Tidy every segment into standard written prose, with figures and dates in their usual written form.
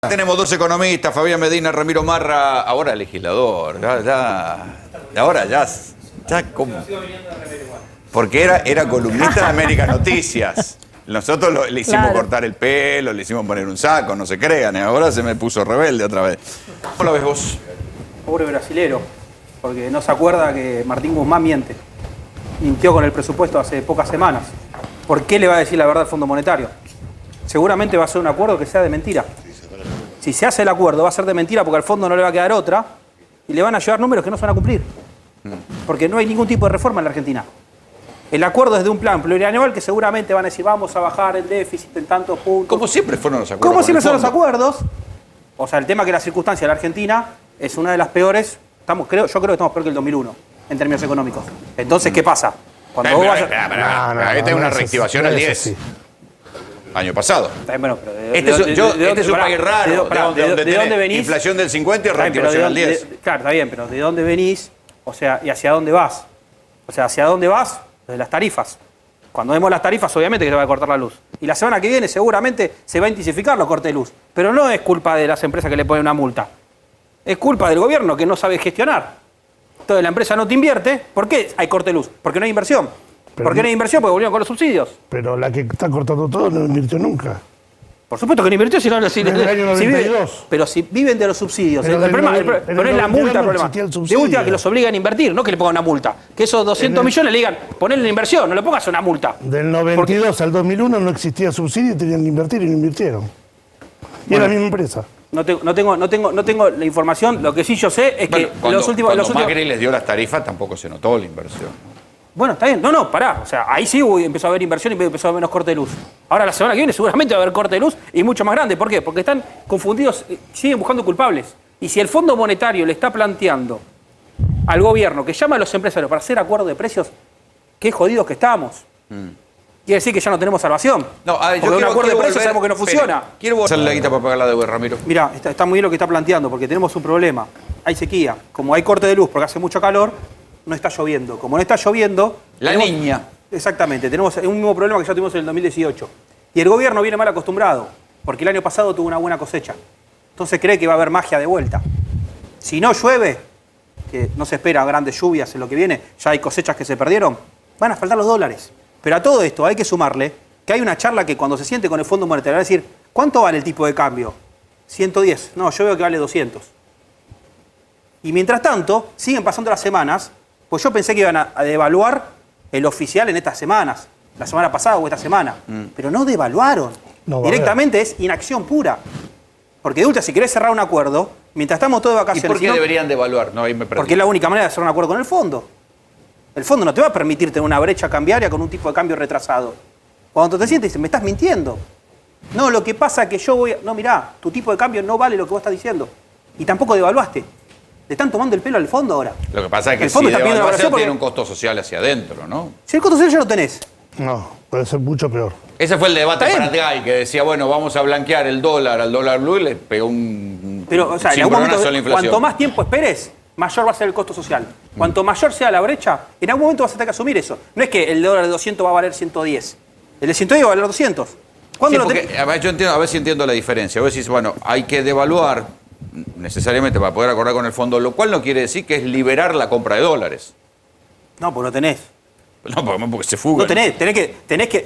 Tenemos dos economistas, Fabián Medina, Ramiro Marra, ahora legislador, ahora ya como... Porque era columnista de América Noticias. Nosotros le hicimos cortar el pelo, le hicimos poner un saco, no se crean, ahora se me puso rebelde otra vez. ¿Cómo lo ves vos? Pobre brasilero, porque no se acuerda que Martín Guzmán miente. Mintió con el presupuesto hace pocas semanas. ¿Por qué le va a decir la verdad al Fondo Monetario? Seguramente va a ser un acuerdo que sea de mentira. Si se hace el acuerdo va a ser de mentira porque al fondo no le va a quedar otra y le van a llevar números que no se van a cumplir. Porque no hay ningún tipo de reforma en la Argentina. El acuerdo es de un plan plurianual que seguramente van a decir vamos a bajar el déficit en tantos puntos. Como siempre fueron los acuerdos. Como siempre son los acuerdos. O sea, el tema que la circunstancia de la Argentina es una de las peores. Yo creo que estamos peor que el 2001 en términos económicos. Entonces, ¿qué pasa? Cuando vos vayas... Esta es una reactivación al 10. Año pasado. Bueno, pero este es un país raro. ¿De dónde venís? Inflación del 50 y reactivación al 10. Claro, está bien, pero ¿de dónde venís? O sea, ¿y hacia dónde vas? O sea, ¿hacia dónde vas? De las tarifas. Cuando vemos las tarifas, obviamente que se va a cortar la luz. Y la semana que viene seguramente se va a intensificar los cortes de luz. Pero no es culpa de las empresas que le ponen una multa. Es culpa del gobierno que no sabe gestionar. Entonces la empresa no te invierte. ¿Por qué hay corte de luz? Porque no hay inversión. ¿Por qué no hay inversión? Porque volvieron con los subsidios. Pero la que está cortando todo no invirtió nunca. Por supuesto que no invirtió, si no... Desde el año 92. Pero si viven de los subsidios. Pero el problema no es la multa, el problema. De última que los obligan a invertir, no que le pongan una multa. Que esos 200 millones le digan, ponle la inversión, no le pongas una multa. Del 92 al 2001 no existía subsidio y tenían que invertir y no invirtieron. Y es la misma empresa. No tengo la información, lo que sí yo sé es que los últimos... Cuando Macri les dio las tarifas tampoco se notó la inversión. Bueno, está bien. No, pará. O sea, ahí sí empezó a haber inversión y empezó a haber menos corte de luz. Ahora la semana que viene seguramente va a haber corte de luz y mucho más grande. ¿Por qué? Porque están confundidos, siguen buscando culpables. Y si el Fondo Monetario le está planteando al gobierno que llama a los empresarios para hacer acuerdo de precios, qué jodidos que estamos. Quiere decir que ya no tenemos salvación. No, porque un acuerdo de precios sabemos que no funciona. Quiero hacerle la guita para pagar la deuda, Ramiro. Mirá, está muy bien lo que está planteando, porque tenemos un problema. Hay sequía. Como hay corte de luz porque hace mucho calor, no está lloviendo. Como no está lloviendo... La niña. Exactamente. Tenemos un mismo problema que ya tuvimos en el 2018. Y el gobierno viene mal acostumbrado, porque el año pasado tuvo una buena cosecha. Entonces cree que va a haber magia de vuelta. Si no llueve, que no se espera grandes lluvias en lo que viene, ya hay cosechas que se perdieron, van a faltar los dólares. Pero a todo esto hay que sumarle que hay una charla que cuando se siente con el Fondo Monetario va a decir, ¿cuánto vale el tipo de cambio? 110. No, yo veo que vale 200. Y mientras tanto, siguen pasando las semanas, pues yo pensé que iban a devaluar el oficial en estas semanas, la semana pasada o esta semana, pero no devaluaron. No, directamente es inacción pura. Porque de última, si querés cerrar un acuerdo, mientras estamos todos de vacaciones... ¿Y por qué deberían devaluar? No, ahí me perdí. Porque es la única manera de hacer un acuerdo con el fondo. El fondo no te va a permitir tener una brecha cambiaria con un tipo de cambio retrasado. Cuando te sientes, me estás mintiendo. No, lo que pasa es que yo voy... No, mirá, tu tipo de cambio no vale lo que vos estás diciendo. Y tampoco devaluaste. Le están tomando el pelo al fondo ahora. Lo que pasa es que si devaluación tiene un costo social hacia adentro, ¿no? Si el costo social ya lo tenés. No, puede ser mucho peor. Ese fue el debate Paraguay, que decía, bueno, vamos a blanquear el dólar al dólar blue y le pegó un... Pero, o sea, en algún momento, cuanto más tiempo esperes, mayor va a ser el costo social. Cuanto mayor sea la brecha, en algún momento vas a tener que asumir eso. No es que el dólar de 200 va a valer 110. El de 110 va a valer 200. ¿Cuándo lo tenés? A ver, yo entiendo, a ver si entiendo la diferencia. Vos decís, bueno, hay que devaluar necesariamente para poder acordar con el fondo, lo cual no quiere decir que es liberar la compra de dólares. No, pues no tenés. No, porque se fugan. No tenés que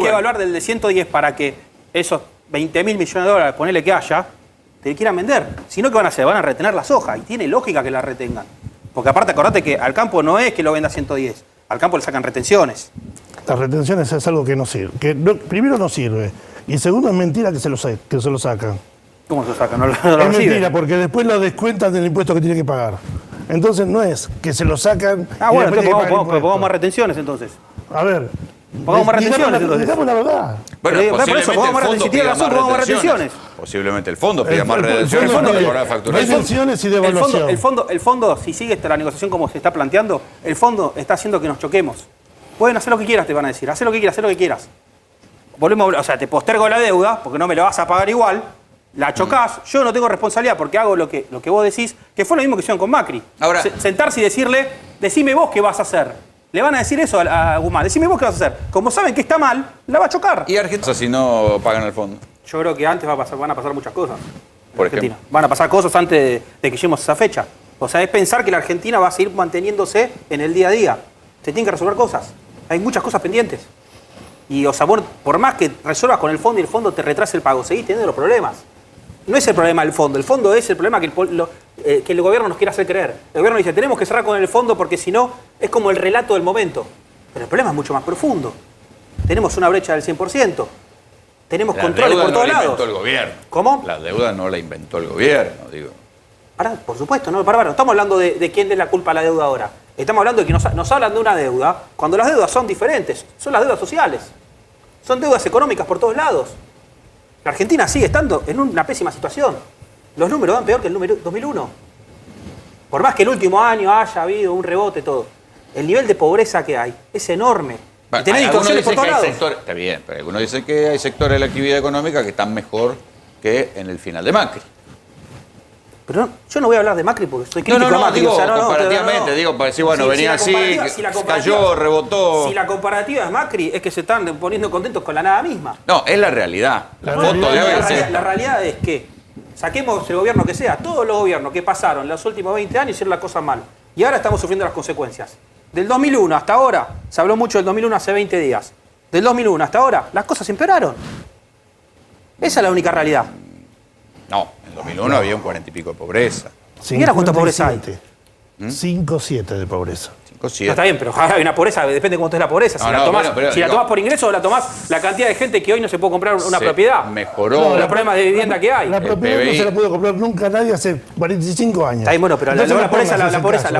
evaluar del de 110 para que esos 20.000 millones de dólares, ponele que haya, te quieran vender. Si no, ¿qué van a hacer? Van a retener la soja. Y tiene lógica que la retengan. Porque aparte, acordate que al campo no es que lo venda a 110. Al campo le sacan retenciones. Las retenciones es algo que no sirve. Primero no sirve. Y segundo es mentira que se lo sacan. ¿Cómo se lo sacan? No lo es reciben. Mentira, porque después lo descuentan del impuesto que tiene que pagar. Entonces no es que se lo sacan... bueno, entonces pongamos más retenciones entonces. A ver... Pongamos más retenciones entonces. Digamos la verdad. Bueno, por eso, pongamos más retenciones. Posiblemente el fondo pida más retenciones para cobrar facturas. Retenciones y devaluación. El fondo, si sigue la negociación como se está planteando, el fondo está haciendo que nos choquemos. Pueden hacer lo que quieras, te van a decir. Haz lo que quieras, haz lo que quieras. Volvemos, o sea, te postergo la deuda, porque no me la vas a pagar igual. La chocás, yo no tengo responsabilidad porque hago lo que vos decís, que fue lo mismo que hicieron con Macri. Ahora, sentarse y decirle, decime vos qué vas a hacer. Le van a decir eso a Guzmán, decime vos qué vas a hacer. Como saben que está mal, la va a chocar. ¿Y Argentina si no pagan el fondo? Yo creo que antes van a pasar muchas cosas. Por Argentina. ejemplo. Van a pasar cosas antes de que lleguemos a esa fecha. O sea, es pensar que la Argentina va a seguir manteniéndose en el día a día. Se tienen que resolver cosas. Hay muchas cosas pendientes. Y, o sea, vos, por más que resuelvas con el fondo y el fondo te retrase el pago, seguís teniendo los problemas. No es el problema el fondo es el problema que el gobierno nos quiere hacer creer. El gobierno dice, tenemos que cerrar con el fondo porque si no, es como el relato del momento. Pero el problema es mucho más profundo. Tenemos una brecha del 100%. Tenemos controles por todos lados. La deuda no la inventó el gobierno. ¿Cómo? La deuda no la inventó el gobierno, digo. Ahora, por supuesto, no estamos hablando de quién es la culpa de la deuda ahora. Estamos hablando de que nos hablan de una deuda cuando las deudas son diferentes. Son las deudas sociales. Son deudas económicas por todos lados. La Argentina sigue estando en una pésima situación. Los números van peor que el número 2001. Por más que el último año haya habido un rebote, todo. El nivel de pobreza que hay es enorme. Bueno, y tenés algunos distorsiones por dicen todos que hay lados. sectores, está bien, pero algunos dicen que hay sectores de la actividad económica que están mejor que en el final de Macri. Pero yo no voy a hablar de Macri porque soy crítico de Macri. digo, o sea, comparativamente, digo, para decir, bueno, venía así, cayó, rebotó. Si la comparativa es Macri, es que se están poniendo contentos con la nada misma. No, es la realidad. La foto de hoy La realidad es que saquemos el gobierno que sea, todos los gobiernos que pasaron en los últimos 20 años hicieron las cosas mal. Y ahora estamos sufriendo las consecuencias. Del 2001 hasta ahora, se habló mucho del 2001 hace 20 días. Del 2001 hasta ahora, las cosas empeoraron. Esa es la única realidad. No, en 2001 había un 40 y pico de pobreza. Mira cuánta pobreza hay. 5,7 de pobreza. 5,7. No, está bien, pero hay una pobreza, depende de cuánto es la pobreza. Si No, la no, tomás, pero, si la digo, tomás por ingreso o la tomás la cantidad de gente que hoy no se puede comprar una se propiedad. mejoró. Los problemas de vivienda que hay. La propiedad no PBI. se la pudo comprar nunca nadie hace 45 años. Está bien, bueno, pero Entonces la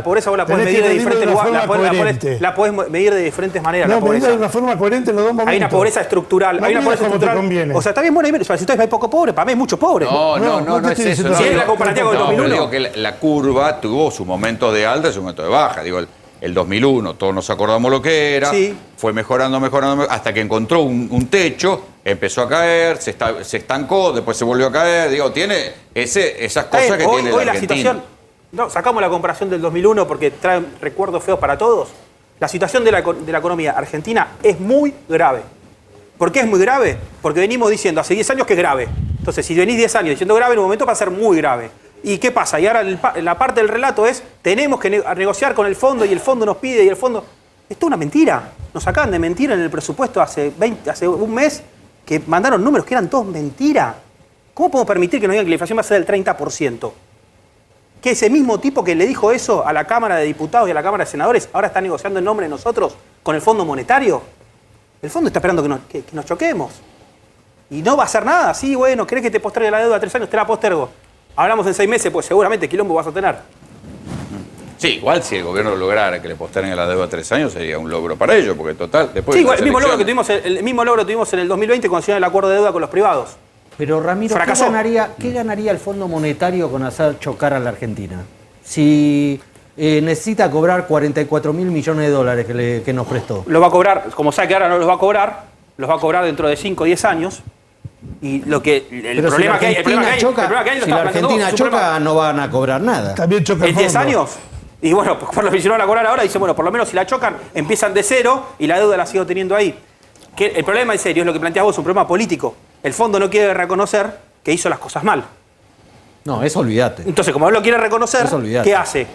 pobreza vos la podés medir de diferentes lugares, la podés medir de diferentes maneras. No, la medida pobreza. de una forma coherente en los dos momentos. Hay una pobreza estructural. No Hay una midas pobreza como te estructural. conviene. O sea, está bien, bueno, o sea, si ustedes hay poco pobre, para mí hay mucho pobre. No No te es estoy eso. diciendo No, Si es la comparativa con el no, pero 2001. digo que la curva tuvo su momento de alta y su momento de baja. Digo, el 2001, todos nos acordamos lo que era, Sí. fue mejorando, hasta que encontró un techo, empezó a caer, se estancó, después se volvió a caer. Digo, tiene esas cosas que tiene hoy la la Argentina. situación, no, sacamos la comparación del 2001 porque trae recuerdos feos para todos. La situación de la economía argentina es muy grave. ¿Por qué es muy grave? Porque venimos diciendo hace 10 años que es grave. Entonces, si venís 10 años diciendo grave, en un momento va a ser muy grave. ¿Y qué pasa? Y ahora la parte del relato es, tenemos que negociar con el fondo y el fondo nos pide y el fondo... Esto es una mentira. Nos acaban de mentir en el presupuesto hace un mes que mandaron números que eran todos mentira. ¿Cómo podemos permitir que nos digan que la inflación va a ser del 30%? Que ese mismo tipo que le dijo eso a la Cámara de Diputados y a la Cámara de Senadores ahora está negociando en nombre de nosotros con el Fondo Monetario. El fondo está esperando que nos choquemos. Y no va a hacer nada. Sí, bueno, ¿querés que te postergue la deuda a 3 años? Te la postergo. Hablamos en 6 meses, pues seguramente quilombo vas a tener. Sí, igual si el gobierno lograra que le posterguen la deuda a 3 años sería un logro para ellos, porque total, después Sí, de igual, las el mismo logro que elecciones- tuvimos en el 2020 cuando se dio el acuerdo de deuda con los privados. Pero Ramiro, Fracasó. ¿qué ganaría el Fondo Monetario con hacer chocar a la Argentina? Si necesita cobrar 44.000 millones de dólares que nos prestó. Lo va a cobrar, como sabe que ahora no los va a cobrar dentro de 5 o 10 años. Y lo que el Pero problema si la Argentina choca, lo si está la planteando Argentina vos, su choca problema. no van a cobrar nada. También choca el ¿En 10 fondo. años? Y bueno, por lo que hicieron a cobrar ahora, dice, bueno, por lo menos si la chocan, empiezan de cero y la deuda la sigo teniendo ahí. Que el problema en serio es lo que planteas vos, un problema político. El fondo no quiere reconocer que hizo las cosas mal. No, eso olvídate. Entonces, como él lo quiere reconocer, Eso olvidate. ¿qué hace?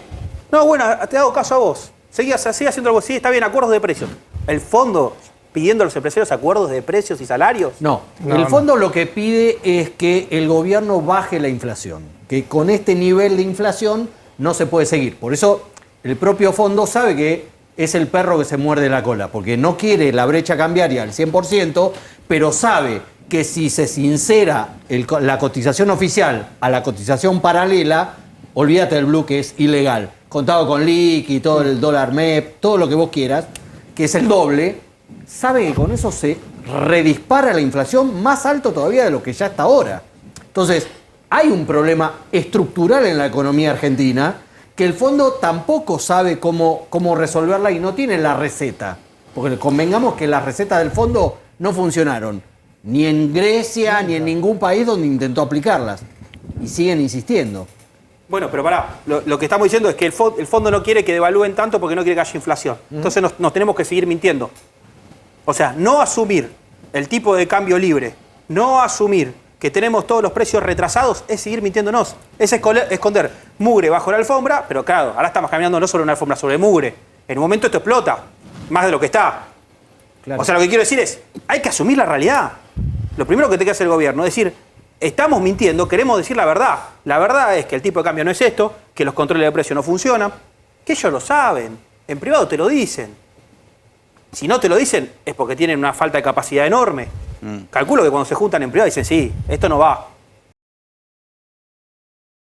No, bueno, te hago caso a vos. Sigue haciendo algo así, está bien, acuerdos de precios. El fondo pidiendo a los empresarios acuerdos de precios y salarios. No, No, el fondo lo que pide es que el gobierno baje la inflación, que con este nivel de inflación no se puede seguir. Por eso el propio fondo sabe que es el perro que se muerde la cola, porque no quiere la brecha cambiaria al 100%, pero sabe que si se sincera la cotización oficial a la cotización paralela, olvídate del blue que es ilegal, contado con liqui, todo el dólar MEP, todo lo que vos quieras, que es el doble, sabe que con eso se redispara la inflación más alto todavía de lo que ya está ahora. Entonces, hay un problema estructural en la economía argentina que el fondo tampoco sabe cómo resolverla y no tiene la receta. Porque convengamos que las recetas del fondo no funcionaron, ni en Grecia, ni en ningún país donde intentó aplicarlas. Y siguen insistiendo. Bueno, pero pará, lo que estamos diciendo es que el fondo no quiere que devalúen tanto porque no quiere que haya inflación. Entonces nos tenemos que seguir mintiendo. O sea, no asumir el tipo de cambio libre, no asumir que tenemos todos los precios retrasados, es seguir mintiéndonos. Es esconder mugre bajo la alfombra, pero claro, ahora estamos caminando no sobre una alfombra, sobre mugre. En un momento esto explota, más de lo que está. Claro. O sea, lo que quiero decir es, hay que asumir la realidad. Lo primero que tiene que hacer el gobierno es decir, estamos mintiendo, queremos decir la verdad. La verdad es que el tipo de cambio no es esto, que los controles de precio no funcionan, que ellos lo saben, en privado te lo dicen. Si no te lo dicen es porque tienen una falta de capacidad enorme. Calculo que cuando se juntan en privado dicen, sí, esto no va.